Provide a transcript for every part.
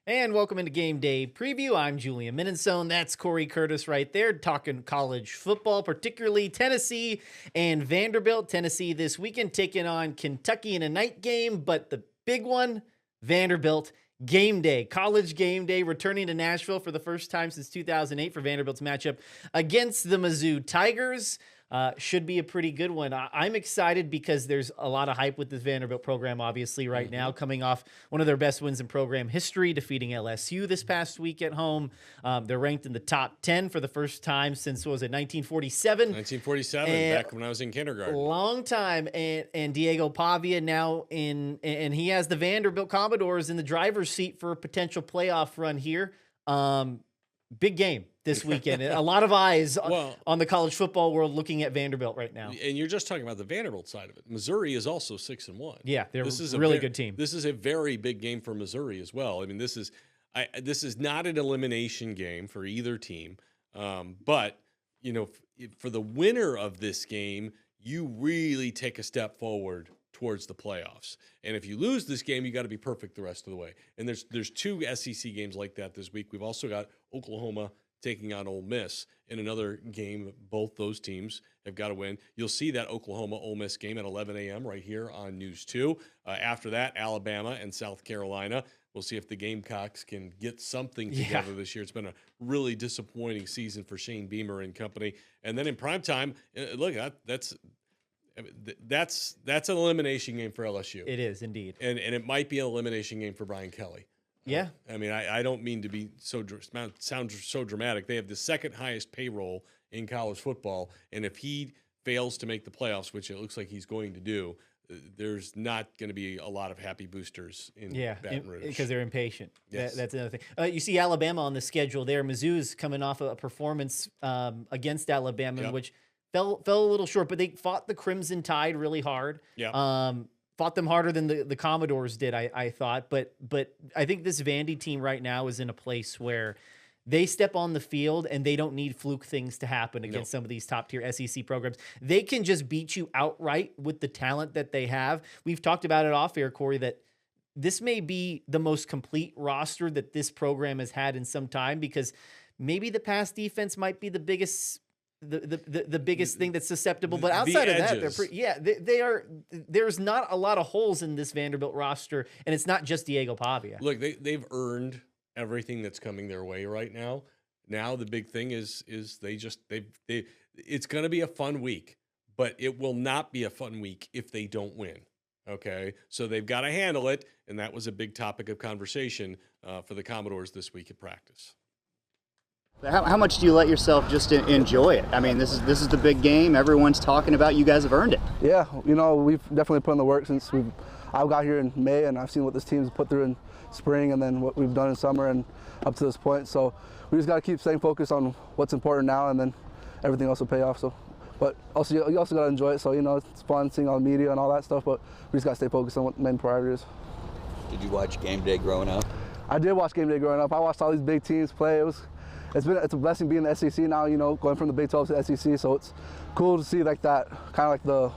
And welcome into Game Day Preview. I'm Julian Mininsohn. That's Cory Curtis right there, talking college football, particularly Tennessee and Vanderbilt. Tennessee this weekend taking on Kentucky in a night game, but the big one, Vanderbilt. Game Day, college game day, returning to Nashville for the first time since 2008 for Vanderbilt's matchup against the Mizzou Tigers. Should be a pretty good one. I'm excited because there's a lot of hype with this Vanderbilt program, obviously, right now, coming off one of their best wins in program history, defeating LSU this past week at home. They're ranked in the top 10 for the first time since, what was it, 1947? 1947, back when I was in kindergarten. Long time. And Diego Pavia now and he has the Vanderbilt Commodores in the driver's seat for a potential playoff run here. Big game this weekend. A lot of eyes on the college football world looking at Vanderbilt right now. And you're just talking about the Vanderbilt side of it. Missouri is also 6-1. Yeah, they're a really good team. This is a very big game for Missouri as well. I mean, this is not an elimination game for either team. But, you know, for the winner of this game, you really take a step forward towards the playoffs. And if you lose this game, you got to be perfect the rest of the way. And there's two SEC games like that this week. We've also got Oklahoma taking on Ole Miss in another game. Both those teams have got to win. You'll see that Oklahoma-Ole Miss game at 11 a.m. right here on News 2. After that, Alabama and South Carolina. We'll see if the Gamecocks can get something together this year. It's been a really disappointing season for Shane Beamer and company. And then in primetime, look, that's an elimination game for LSU. It is indeed. And it might be an elimination game for Brian Kelly. Yeah. I mean, I don't mean to be sound so dramatic. They have the second highest payroll in college football, and if he fails to make the playoffs, which it looks like he's going to do, there's not going to be a lot of happy boosters in Baton Rouge. Because they're impatient. Yes. That's another thing. You see Alabama on the schedule there. Mizzou's coming off a performance against Alabama, which fell a little short, but they fought the Crimson Tide really hard. Yeah. Fought them harder than the Commodores did, I thought. But I think this Vandy team right now is in a place where they step on the field and they don't need fluke things to happen against some of these top-tier SEC programs. They can just beat you outright with the talent that they have. We've talked about it off air, Cory, that this may be the most complete roster that this program has had in some time, because maybe the pass defense might be the biggest the biggest thing that's susceptible, but outside of that, they are. There's not a lot of holes in this Vanderbilt roster, and it's not just Diego Pavia. Look, they've earned everything that's coming their way right now. Now the big thing is it's going to be a fun week, but it will not be a fun week if they don't win. Okay, so they've got to handle it, and that was a big topic of conversation for the Commodores this week at practice. How much do you let yourself just enjoy it? I mean, this is the big game. Everyone's talking about. You guys have earned it. Yeah, you know, we've definitely put in the work since I got here in May, and I've seen what this team's put through in spring, and then what we've done in summer, and up to this point. So we just got to keep staying focused on what's important now, and then everything else will pay off. So, but also you also got to enjoy it. So, you know, it's fun seeing all the media and all that stuff, but we just got to stay focused on what the main priority is. Did you watch Game Day growing up? I did watch Game Day growing up. I watched all these big teams play. It's a blessing being in the SEC now, you know, going from the Big 12 to the SEC. So it's cool to see like that, kind of like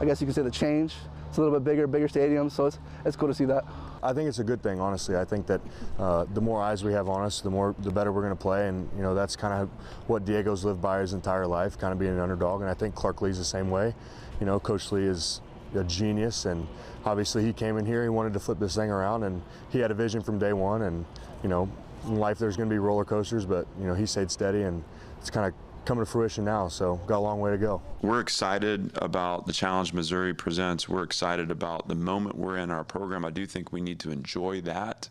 I guess you could say the change. It's a little bit bigger stadium. So it's cool to see that. I think it's a good thing, honestly. I think that the more eyes we have on us, the better we're going to play. And, you know, that's kind of what Diego's lived by his entire life, kind of being an underdog. And I think Clark Lee's the same way. You know, Coach Lee is a genius, and obviously he came in here, he wanted to flip this thing around, and he had a vision from day one. And, you know, in life there's going to be roller coasters, but, you know, he stayed steady, and it's kind of coming to fruition now, so got a long way to go. We're excited about the challenge Missouri presents. We're excited about the moment we're in our program. I do think we need to enjoy that,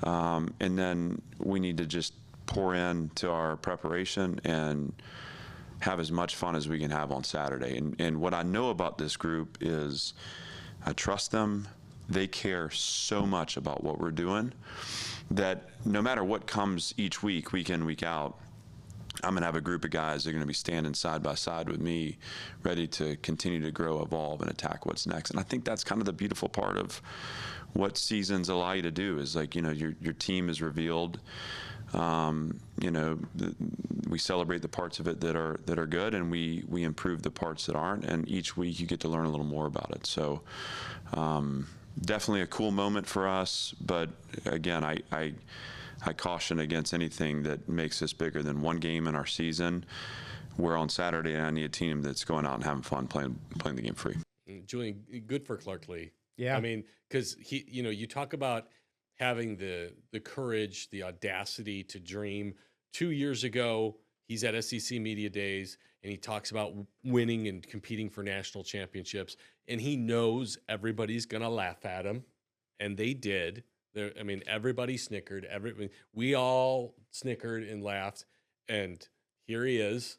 and then we need to just pour into our preparation and have as much fun as we can have on Saturday. And what I know about this group is I trust them. They care so much about what we're doing that no matter what comes each week, week in, week out, I'm going to have a group of guys that are going to be standing side by side with me, ready to continue to grow, evolve, and attack what's next. And I think that's kind of the beautiful part of what seasons allow you to do is, like, you know, your team is revealed. You know, we celebrate the parts of it that are good, and we improve the parts that aren't. And each week you get to learn a little more about it. So, definitely a cool moment for us, but again, I caution against anything that makes this bigger than one game in our season. Where on Saturday I need a team that's going out and having fun playing the game free. Julian, good for Clark Lee. Yeah. I mean, because you talk about having the courage, the audacity to dream. 2 years ago, he's at SEC Media Days, and he talks about winning and competing for national championships, and he knows everybody's going to laugh at him, and they did. Everybody snickered. We all snickered and laughed, and here he is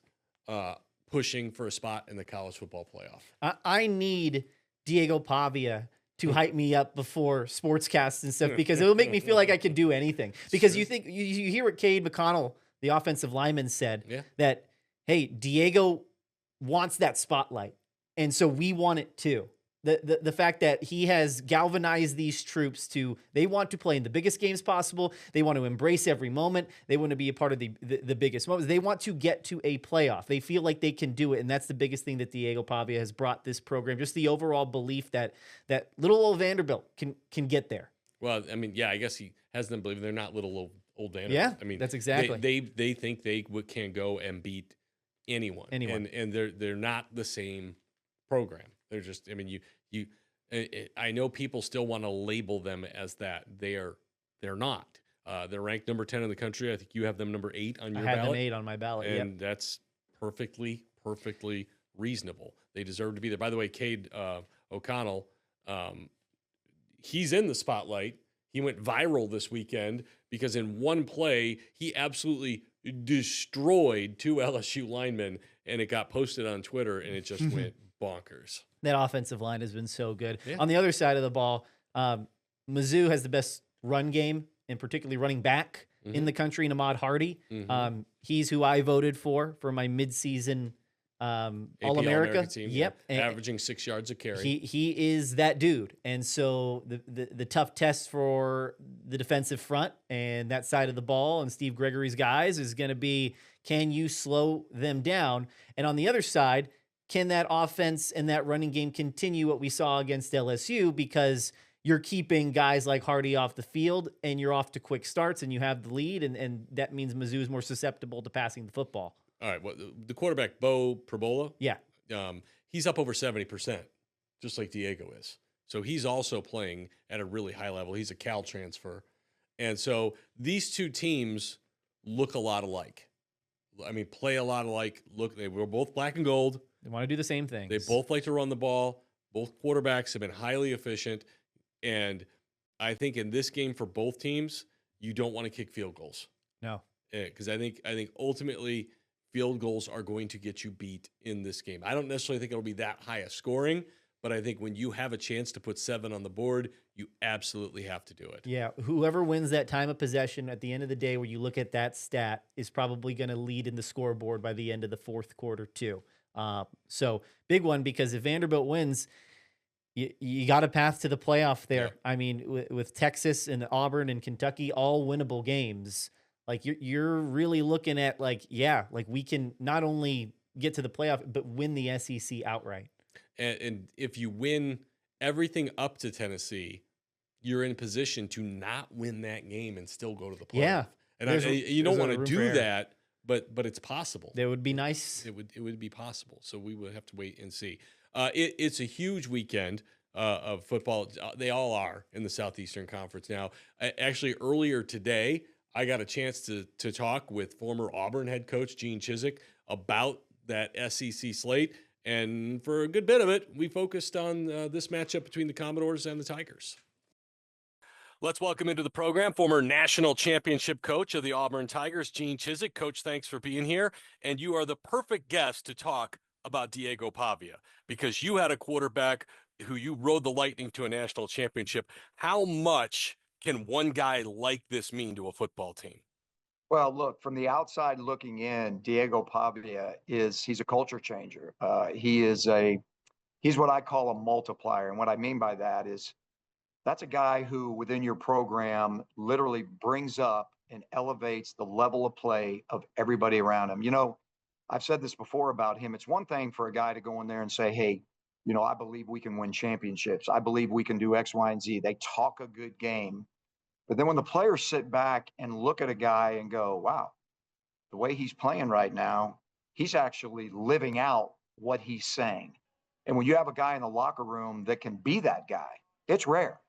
pushing for a spot in the college football playoff. I need Diego Pavia to hype me up before sportscasts and stuff, because it will make me feel like I can do anything. Because you think you hear what Cade McConnell, the offensive lineman, said, that, hey, Diego wants that spotlight, and so we want it too. The fact that he has galvanized these troops they want to play in the biggest games possible. They want to embrace every moment. They want to be a part of the biggest moments. They want to get to a playoff. They feel like they can do it, and that's the biggest thing that Diego Pavia has brought this program. Just the overall belief that little old Vanderbilt can get there. Well, I guess he has them believing they're not little old Vanderbilt. Yeah, that's exactly. They think they can go and beat anyone. And they're not the same program. They're just, I know people still want to label them as that. They're not. They're ranked number 10 in the country. I think you have them number 8 on your ballot. I have them 8 on my ballot, and that's perfectly reasonable. They deserve to be there. By the way, Cade O'Connell, he's in the spotlight. He went viral this weekend because in one play, he absolutely destroyed 2 LSU linemen, and it got posted on Twitter, and it just went bonkers. That offensive line has been so good. Yeah. On the other side of the ball, Mizzou has the best run game, and particularly running back in the country, in Ahmad Hardy. He's who I voted for my midseason All-America team. Yep. Averaging 6 yards a carry. He is that dude. And so the tough test for the defensive front and that side of the ball and Steve Gregory's guys is going to be, can you slow them down? And on the other side, can that offense and that running game continue what we saw against LSU? Because you're keeping guys like Hardy off the field and you're off to quick starts and you have the lead, and that means Mizzou is more susceptible to passing the football. All right, well, the quarterback, Bo Prebola, he's up over 70%, just like Diego is. So he's also playing at a really high level. He's a Cal transfer. And so these two teams look a lot alike. Play a lot alike. They were both black and gold. They want to do the same things. They both like to run the ball. Both quarterbacks have been highly efficient. And I think in this game for both teams, you don't want to kick field goals. No. Because I think ultimately field goals are going to get you beat in this game. I don't necessarily think it'll be that high a scoring, but I think when you have a chance to put 7 on the board, you absolutely have to do it. Yeah, whoever wins that time of possession at the end of the day where you look at that stat is probably going to lead in the scoreboard by the end of the fourth quarter too. So big one, because if Vanderbilt wins, you got a path to the playoff there. Yeah. With Texas and Auburn and Kentucky, all winnable games, like you're really looking at we can not only get to the playoff, but win the SEC outright. And if you win everything up to Tennessee, you're in position to not win that game and still go to the playoff. Yeah. And you don't want to do that, but it's possible. That would be nice. It would be possible. So we would have to wait and see. It's a huge weekend of football. They all are in the Southeastern Conference now. Actually, earlier today, I got a chance to talk with former Auburn head coach Gene Chizik about that SEC slate. And for a good bit of it, we focused on this matchup between the Commodores and the Tigers. Let's welcome into the program former national championship coach of the Auburn Tigers, Gene Chizik. Coach, thanks for being here. And you are the perfect guest to talk about Diego Pavia, because you had a quarterback who you rode the Lightning to a national championship. How much can one guy like this mean to a football team? Well, look, from the outside looking in, Diego Pavia he's a culture changer. He's what I call a multiplier. And what I mean by that is that's a guy who within your program literally brings up and elevates the level of play of everybody around him. I've said this before about him. It's one thing for a guy to go in there and say, hey, I believe we can win championships. I believe we can do X, Y, and Z. They talk a good game. But then when the players sit back and look at a guy and go, wow, the way he's playing right now, he's actually living out what he's saying. And when you have a guy in the locker room that can be that guy, it's rare.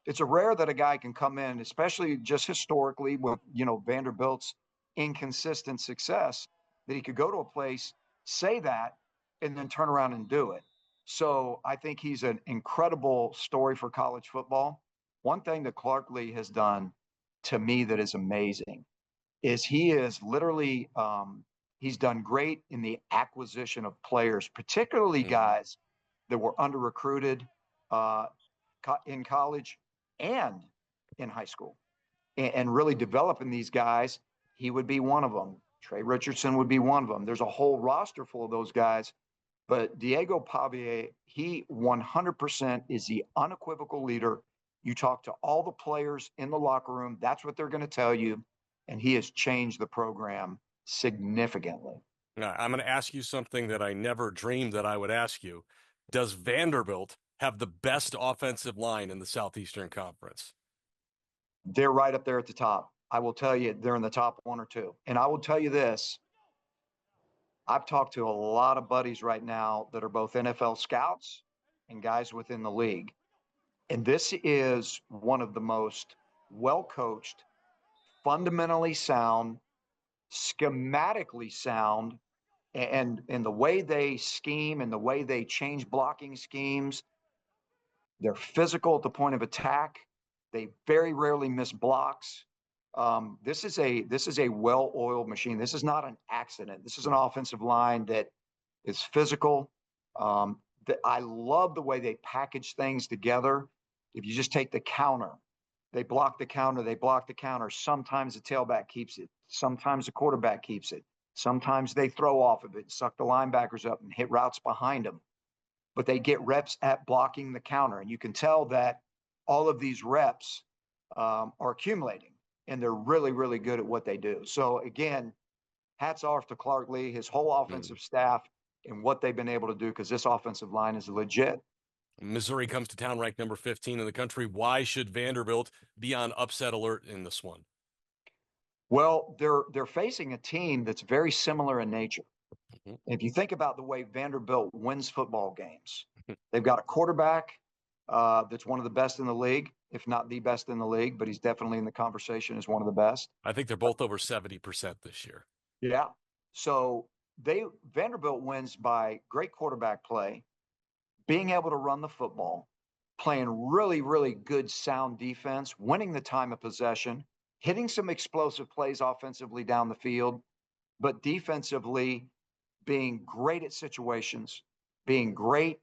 It's a rare that a guy can come in, especially just historically with, Vanderbilt's inconsistent success, that he could go to a place, say that, and then turn around and do it. So I think he's an incredible story for college football. One thing that Clark Lee has done to me that is amazing is he is literally he's done great in the acquisition of players, particularly guys that were under recruited in college and in high school, and really developing these guys. He would be one of them. Trey Richardson would be one of them. There's a whole roster full of those guys. But Diego Pavia, he 100% is the unequivocal leader. You talk to all the players in the locker room, that's what they're going to tell you. And he has changed the program significantly. Now, I'm going to ask you something that I never dreamed that I would ask you. Does Vanderbilt have the best offensive line in the Southeastern Conference? They're right up there at the top. I will tell you, they're in the top one or two. And I will tell you this. I've talked to a lot of buddies right now that are both NFL scouts and guys within the league. And this is one of the most well-coached, fundamentally sound, schematically sound, and the way they scheme and the way they change blocking schemes. They're physical at the point of attack. They very rarely miss blocks. This is a well-oiled machine. This is not an accident. This is an offensive line that is physical. I love the way they package things together. If you just take the counter, they block the counter, they block the counter. Sometimes the tailback keeps it. Sometimes the quarterback keeps it. Sometimes they throw off of it, suck the linebackers up and hit routes behind them. But they get reps at blocking the counter. And you can tell that all of these reps are accumulating. And they're really, really good at what they do. So, again, hats off to Clark Lee, his whole offensive staff, and what they've been able to do, because this offensive line is legit. Missouri comes to town ranked number 15 in the country. Why should Vanderbilt be on upset alert in this one? Well, they're facing a team that's very similar in nature. If you think about the way Vanderbilt wins football games, they've got a quarterback that's one of the best in the league, if not the best in the league, but he's definitely in the conversation as one of the best. I think they're both over 70% this year. Yeah. So Vanderbilt wins by great quarterback play, being able to run the football, playing really, really good sound defense, winning the time of possession, hitting some explosive plays offensively down the field, but defensively being great at situations, being great,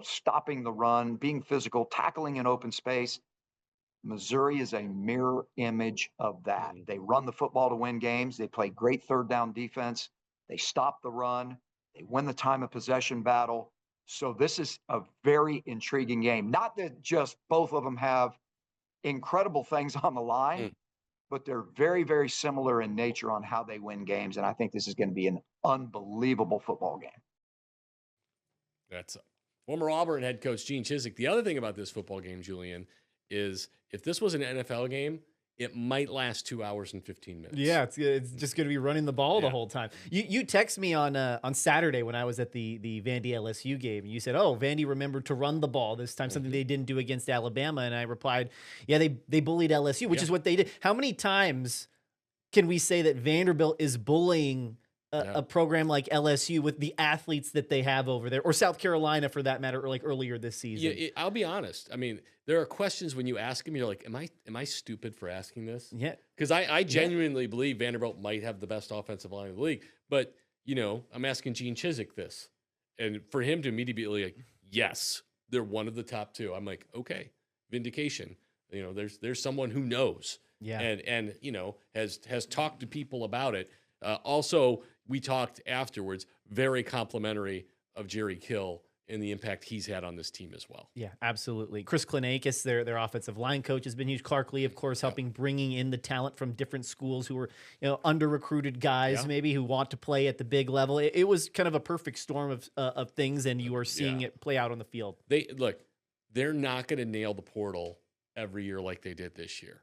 stopping the run, being physical, tackling in open space. Missouri is a mirror image of that. They run the football to win games. They play great third down defense. They stop the run. They win the time of possession battle. So this is a very intriguing game. Not that just both of them have incredible things on the line, but they're very, very similar in nature on how they win games. And I think this is going to be an unbelievable football game. That's former Auburn head coach Gene Chizik. The other thing about this football game, Julian, is if this was an NFL game, it might last 2 hours and 15 minutes. Yeah, it's just going to be running the ball the whole time. You text me on Saturday when I was at the Vandy LSU game. And you said, "Oh, Vandy remembered to run the ball this time, something they didn't do against Alabama." And I replied, "Yeah, they bullied LSU, which is what they did." How many times can we say that Vanderbilt is bullying a program like LSU with the athletes that they have over there, or South Carolina for that matter, or like earlier this season? Yeah, I'll be honest. I mean, there are questions when you ask them, you're like, am I stupid for asking this? Yeah. Because I genuinely believe Vanderbilt might have the best offensive line in the league. But, I'm asking Gene Chizik this. And for him to immediately be like, yes, they're one of the top two. I'm like, okay, vindication. There's someone who knows. Yeah. And has talked to people about it. Also, we talked afterwards, very complimentary of Jerry Kill and the impact he's had on this team as well. Yeah, absolutely. Chris Klinakis, their offensive line coach, has been huge. Clark Lee, of course, helping bringing in the talent from different schools who were, under recruited guys, maybe who want to play at the big level. It was kind of a perfect storm of things, and you are seeing it play out on the field. They're not going to nail the portal every year like they did this year.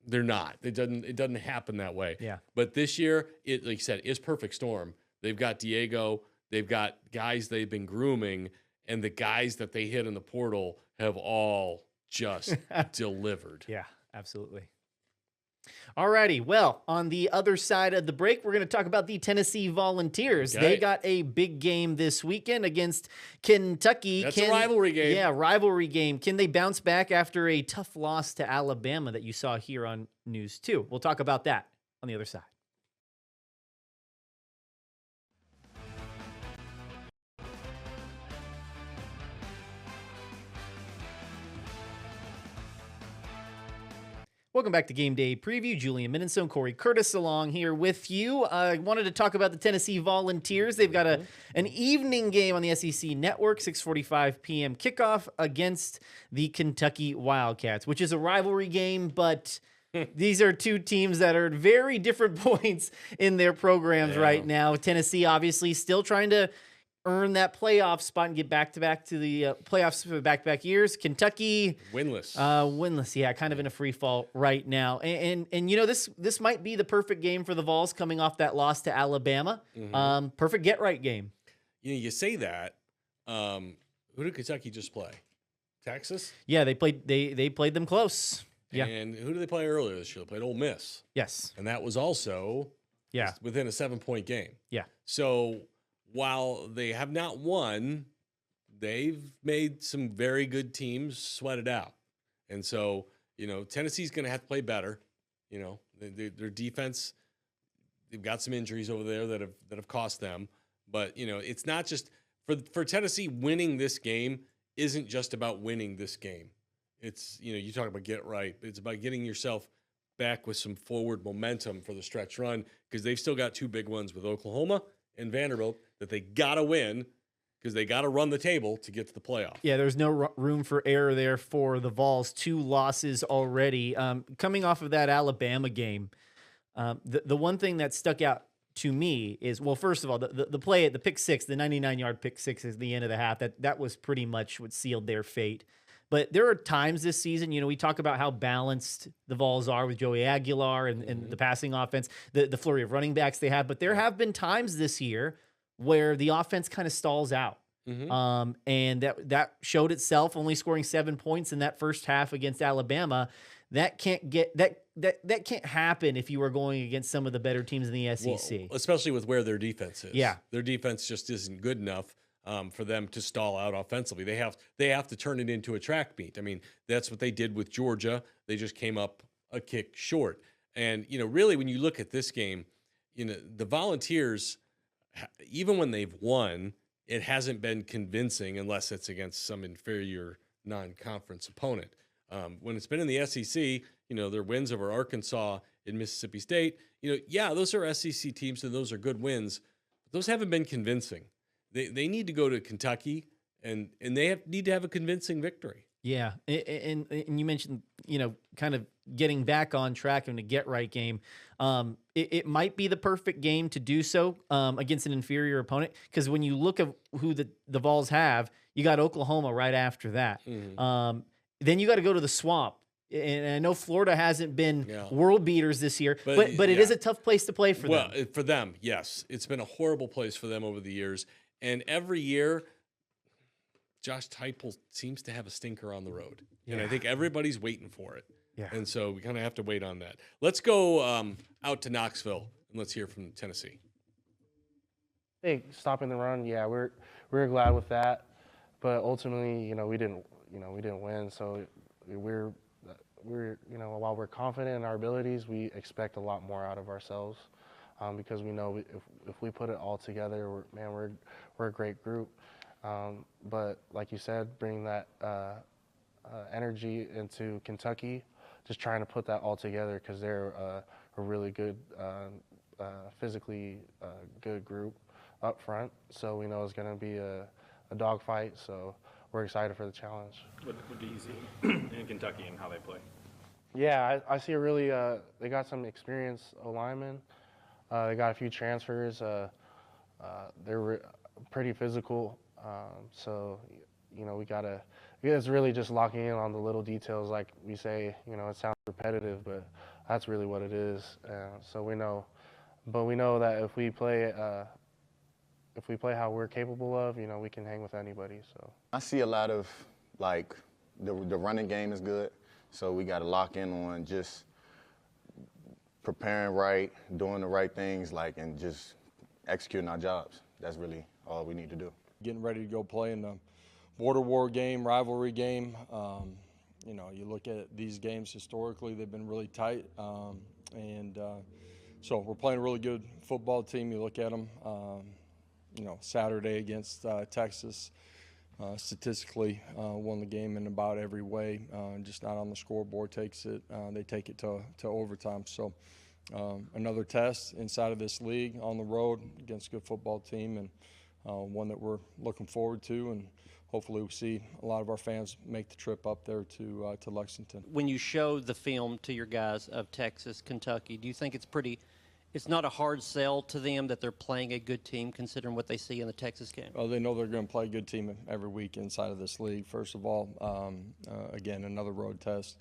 They're not. It doesn't happen that way. Yeah. But this year, like you said, is perfect storm. They've got Diego. They've got guys they've been grooming, and the guys that they hit in the portal have all just delivered. Yeah, absolutely. All righty. Well, on the other side of the break, we're going to talk about the Tennessee Volunteers. Okay. They got a big game this weekend against Kentucky. That's a rivalry game. Yeah, rivalry game. Can they bounce back after a tough loss to Alabama that you saw here on News 2? We'll talk about that on the other side. Welcome back to Game Day Preview. Julian Mininsohn, Cory Curtis along here with you. I wanted to talk about the Tennessee Volunteers. They've got an evening game on the SEC Network, 6:45 p.m. kickoff against the Kentucky Wildcats, which is a rivalry game, but these are two teams that are at very different points in their programs right now. Tennessee obviously still trying to earn that playoff spot and get back-to-back to the playoffs for back-to-back years. Kentucky winless, yeah, kind of in a free fall right now. And this might be the perfect game for the Vols coming off that loss to Alabama. Perfect get-right game. You say that. Who did Kentucky just play? Texas? Yeah, they played them close. Yeah. And who did they play earlier this year? They played Ole Miss. Yes. And that was also within a 7-point game. Yeah. So while they have not won, they've made some very good teams sweat it out. And so, Tennessee's going to have to play better. Their defense, they've got some injuries over there that have cost them. But, it's not just for Tennessee, winning this game isn't just about winning this game. It's, you talk about get right. It's about getting yourself back with some forward momentum for the stretch run, because they've still got two big ones with Oklahoma and Vanderbilt that they got to win, because they got to run the table to get to the playoff. Yeah, there's no room for error there for the Vols. 2 losses already. Coming off of that Alabama game, the one thing that stuck out to me is, well, first of all, the play at the pick six, the 99-yard pick six at the end of the half, that was pretty much what sealed their fate. But there are times this season, we talk about how balanced the Vols are with Joey Aguilar and the passing offense, the flurry of running backs they have. But there have been times this year where the offense kind of stalls out. And that showed itself, only scoring 7 points in that first half against Alabama. That can't happen if you are going against some of the better teams in the SEC. Well, especially with where their defense is. Yeah. Their defense just isn't good enough for them to stall out offensively. They have to turn it into a track meet. I mean, that's what they did with Georgia. They just came up a kick short. And, really, when you look at this game, the Volunteers, even when they've won, it hasn't been convincing unless it's against some inferior non-conference opponent. When it's been in the SEC, their wins over Arkansas and Mississippi State, those are SEC teams and those are good wins, but those haven't been convincing. They need to go to Kentucky and they need to have a convincing victory. Yeah, and you mentioned, kind of getting back on track in a get-right game. It might be the perfect game to do so against an inferior opponent, because when you look at who the Vols have, you got Oklahoma right after that. Then you got to go to the Swamp. And I know Florida hasn't been world beaters this year, but it is a tough place to play for them. Well, for them, yes. It's been a horrible place for them over the years. And every year, Josh Heupel seems to have a stinker on the road. And I think everybody's waiting for it. Yeah. And so we kind of have to wait on that. Let's go out to Knoxville and let's hear from Tennessee. Hey, stopping the run, we're glad with that, but ultimately, we didn't win. So we're while we're confident in our abilities, we expect a lot more out of ourselves, because we know if we put it all together, we're a great group. But like you said, bringing that energy into Kentucky, just trying to put that all together, because they're a really good, physically good group up front. So we know it's going to be a a dogfight. So we're excited for the challenge. What do you see in Kentucky and how they play? Yeah, I see a really they got some experienced linemen. They got a few transfers. They're pretty physical. So, you know, it's really just locking in on the little details. Like we say, you know, it sounds repetitive, but that's really what it is. So we know that if we play how we're capable of, you know, we can hang with anybody. So I see a lot of, like, the running game is good. So we got to lock in on just preparing right, doing the right things, like, and just executing our jobs. That's really all we need to do. Getting ready to go play in the border war game, rivalry game. You know, you look at these games historically, they've been really tight. So we're playing a really good football team. You look at them, you know, Saturday against Texas, statistically won the game in about every way, just not on the scoreboard. They take it to overtime. So another test inside of this league on the road against a good football team, and one that we're looking forward to, and hopefully we see a lot of our fans make the trip up there to Lexington. When you show the film to your guys of Texas, Kentucky, do you think it's not a hard sell to them that they're playing a good team considering what they see in the Texas game? Well, they know they're going to play a good team every week inside of this league. First of all, again, another road test.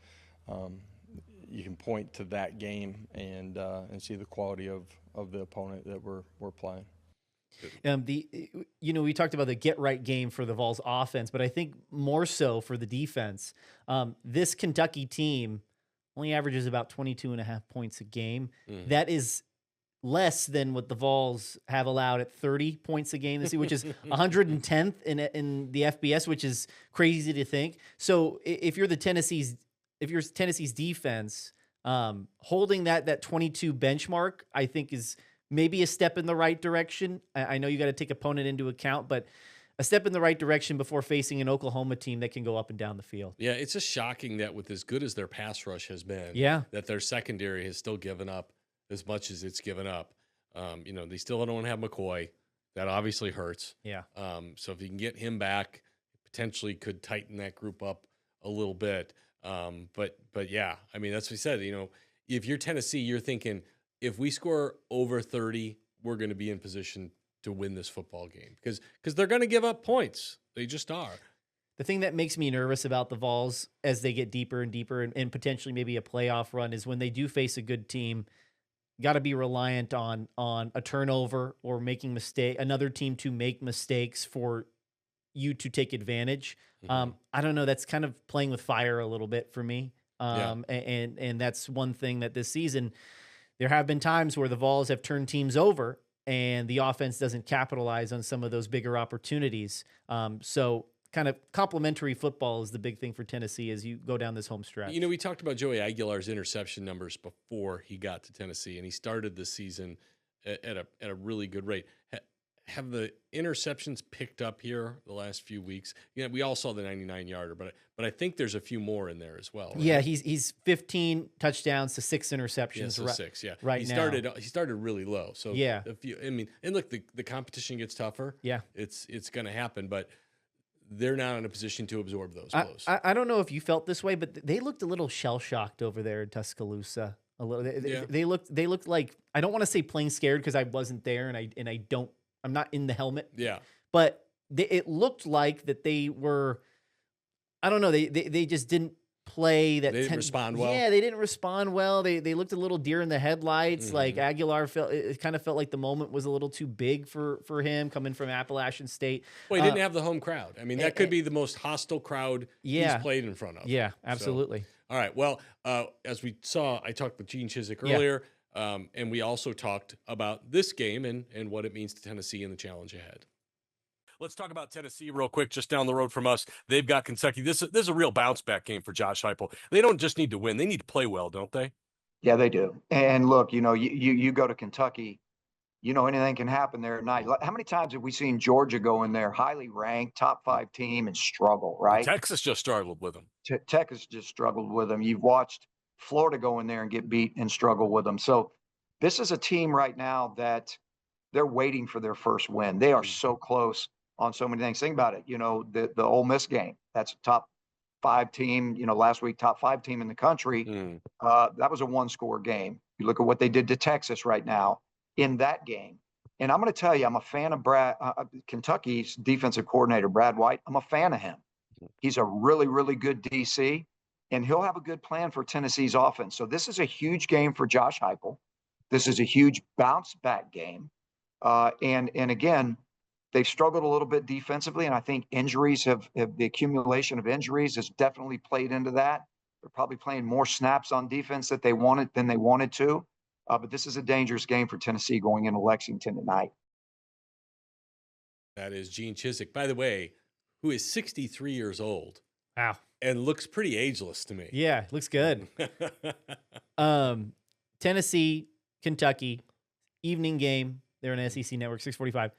You can point to that game and see the quality of the opponent that we're playing. We talked about the get right game for the Vols offense, but I think more so for the defense. This Kentucky team only averages about 22.5 points a game. That is less than what the Vols have allowed at 30 points a game this year, which is 110th in the FBS, which is crazy to think. So if you're Tennessee's defense, holding that 22 benchmark, I think is maybe a step in the right direction. I know you got to take opponent into account, but a step in the right direction before facing an Oklahoma team that can go up and down the field. Yeah, it's just shocking that with as good as their pass rush has been, that their secondary has still given up as much as it's given up. They still don't have McCoy. That obviously hurts. Yeah. So if you can get him back, potentially could tighten that group up a little bit. But yeah, I mean, that's what we said. If you're Tennessee, you're thinking, if we score over 30, we're going to be in position to win this football game because they're going to give up points. They just are. The thing that makes me nervous about the Vols as they get deeper and deeper and potentially maybe a playoff run is when they do face a good team, got to be reliant on a turnover or making another team to make mistakes for you to take advantage. I don't know. That's kind of playing with fire a little bit for me. And that's one thing that this season, there have been times where the Vols have turned teams over and the offense doesn't capitalize on some of those bigger opportunities. So kind of complementary football is the big thing for Tennessee as you go down this home stretch. We talked about Joey Aguilar's interception numbers before he got to Tennessee, and he started the season at a really good rate. Have the interceptions picked up here the last few weeks? We all saw the 99-yarder, but I think there's a few more in there as well. Right? Yeah, he's 15 touchdowns to 6 interceptions. Yeah, 6. Yeah, right now. He started really low. So yeah, and look, the competition gets tougher. Yeah, it's going to happen, but they're not in a position to absorb those blows. I don't know if you felt this way, but they looked a little shell shocked over there in Tuscaloosa. A little. They looked like, I don't want to say playing scared because I wasn't there and I'm not in the helmet. Yeah. But it looked like that they were, I don't know, they just didn't play that. They didn't respond well. Yeah, they didn't respond well. They looked a little deer in the headlights. Like Aguilar it kind of felt like the moment was a little too big for him coming from Appalachian State. Well, he didn't have the home crowd. I mean, that could be the most hostile crowd he's played in front of. Yeah, absolutely. So, all right. Well, as we saw, I talked with Gene Chizik earlier. And we also talked about this game and what it means to Tennessee and the challenge ahead. Let's talk about Tennessee real quick, just down the road from us. They've got Kentucky. This is a real bounce-back game for Josh Heupel. They don't just need to win. They need to play well, don't they? Yeah, they do. And look, you go to Kentucky, anything can happen there at night. How many times have we seen Georgia go in there, highly ranked, top 5 team, and struggle, right? Texas just struggled with them. Texas just struggled with them. You've watched Florida go in there and get beat and struggle with them. So this is a team right now that they're waiting for their first win. They are so close. on so many things. Think about it. The Ole Miss game, that's a top 5 team, last week, top 5 team in the country. That was a 1-score game. You look at what they did to Texas right now in that game. And I'm going to tell you, I'm a fan of Kentucky's defensive coordinator, Brad White. I'm a fan of him. He's a really, really good DC, and he'll have a good plan for Tennessee's offense. So this is a huge game for Josh Heupel. This is a huge bounce-back game. And again, they've struggled a little bit defensively, and I think injuries the accumulation of injuries has definitely played into that. They're probably playing more snaps on defense than they wanted to. But this is a dangerous game for Tennessee going into Lexington tonight. That is Gene Chizik, by the way, who is 63 years old. Wow. And looks pretty ageless to me. Yeah, looks good. Tennessee, Kentucky, evening game. They're on SEC Network, 6:45.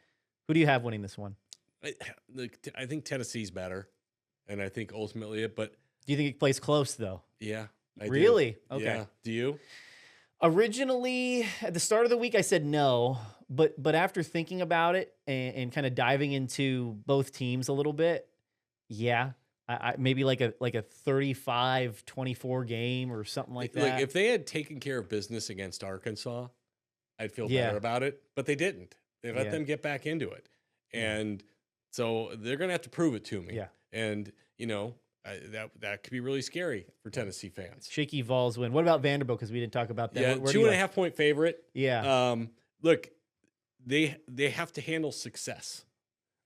Who do you have winning this one? I think Tennessee's better, and I think ultimately but do you think it plays close, though? Yeah. Really? Do. Okay. Yeah. Do you? Originally, at the start of the week, I said no, but after thinking about it and kind of diving into both teams a little bit, yeah, I maybe like a 35-24 game or something like that. Look, if they had taken care of business against Arkansas, I'd feel better about it, but they didn't. They let them get back into it, and so they're going to have to prove it to me. Yeah, and that could be really scary for Tennessee fans. Shaky Vols win. What about Vanderbilt? Because we didn't talk about that. Yeah, 2.5 point favorite. Yeah. Look, they have to handle success.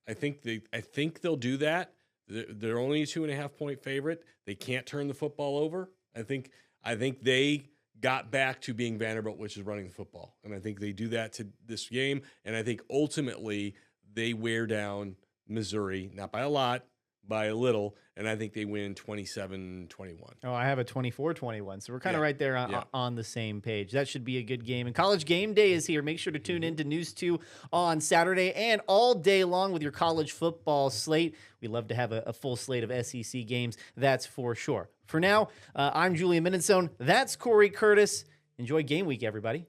I think they'll do that. They're only a 2.5 point favorite. They can't turn the football over. I think they got back to being Vanderbilt, which is running the football, and I think they do that to this game. And I think ultimately they wear down Missouri, not by a lot, by a little, and I think they win 27-21. Oh, I have a 24-21, so we're kind of right there on the same page. That should be a good game. And College Game Day is here. Make sure to tune in to News 2 on Saturday and all day long with your college football slate. We love to have a full slate of SEC games, that's for sure. For now, I'm Julian Mininsohn. That's Cory Curtis. Enjoy game week, everybody.